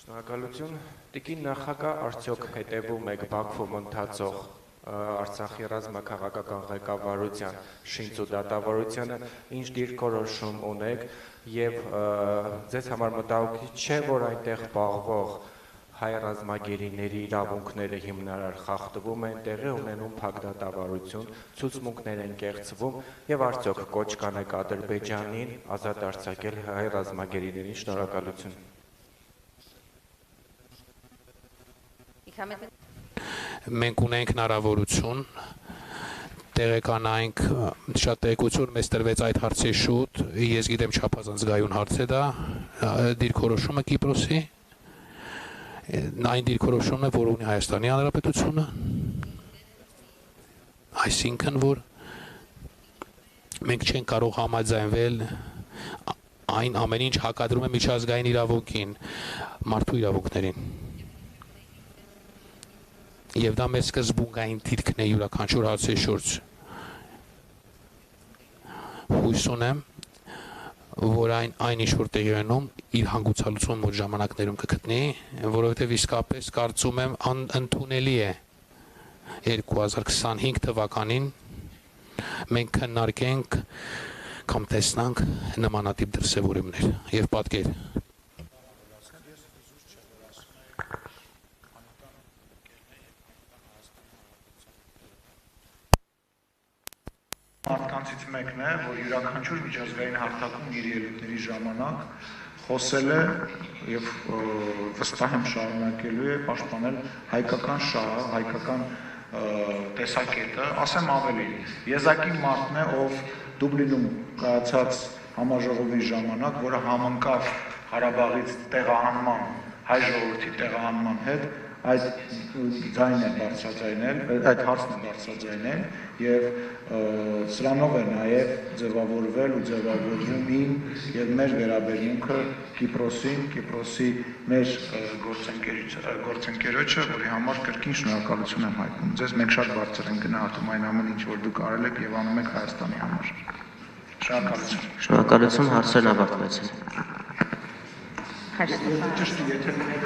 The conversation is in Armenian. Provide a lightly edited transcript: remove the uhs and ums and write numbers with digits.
Շնորհակալություն, Տիկին նախագահ, արդյոք հետևում եք Բաքվում ընթացող Արցախի ռազմաքաղաքական ղեկավարության շինծ ու դատավարությանը, ինչ դիրքորոշում ունեք եւ ձեզ համար մտահոգիչ չէ, որ այնտեղ պահվող հայ ռազմագերիների իրավունքները հիմնարար խախտվում են, տեղի ունենում փակ դատավարություն, ցուցմունքներ են կեղծվում եւ արդյոք կոչ կանեք Ադրբեջանին ազատ արձակել հայ ռազմագերիներին։ Շնորհակալություն։ Մենք ունենք հնարավորություն տեղեկանայինք շատ տեղեկություն մեզ տրվեց այդ հարցի շուտ, ես գիտեմ չափազանց զգայուն հարց է դա, դիրքորոշումը Կիպրոսի, այն դիրքորոշումն է, որ ունի Հայաստանի Հանրապետությունը, այսինքն, որ մենք չենք կարող համաձայնվել այն ամեն ինչ հակադրում է միջազգային իրավունքին, մարդու իրավունքներին։ Եվ դա մեզ սկզբունքային դիրքն է յուրաքանչյուր հարցի շուրջ։ Հույս ունեմ, որ այն ինչ որ տեղի ունենում իր հանգուցալուծումը մոտ ժամանակներում կգտնի, որովհետև իսկապես կարծում եմ ընդունելի է 2025 թվականին մենք քննարկենք կամ տեսնանք նմանատիպ դրսևորումներ եւ պատկեր։ Մարդկանցից մեկն է, որ յուրաքանչյուր միջազգային հարթակում իր ելույթների ժամանակ խոսել է եւ վստահ եմ շարունակելու է պաշտպանել հայկական շահը, հայկական տեսակետը, ասեմ ավելին, եզակի մարդն է, ով Դուբլինում կայացած համաժողովի ժամանակ, որը համընկավ Ղարաբաղից տեղահանման, հայ ժողովրդի տեղահանման հետ, այդ ձայնն է բարձրաձայնել, այդ հարցն է բարձրաձայնել եւ սրանով է նաեւ ձևավորվել ու ձևավորվում իմ եւ մեր վերաբերմունքը Կիպրոսին, Կիպրոսի մեր գործընկերոջը, որի համար կրկին շնորհակալություն եմ հայտնում։ Ձեզ մենք շատ բարձր ենք գնահատում այն ամեն ինչ, որ դուք արել եք եւ անում եք Հայաստանի համար։ Շնորհակալություն։ Շնորհակալություն, հարցերն ավարտվեցին։ Եթե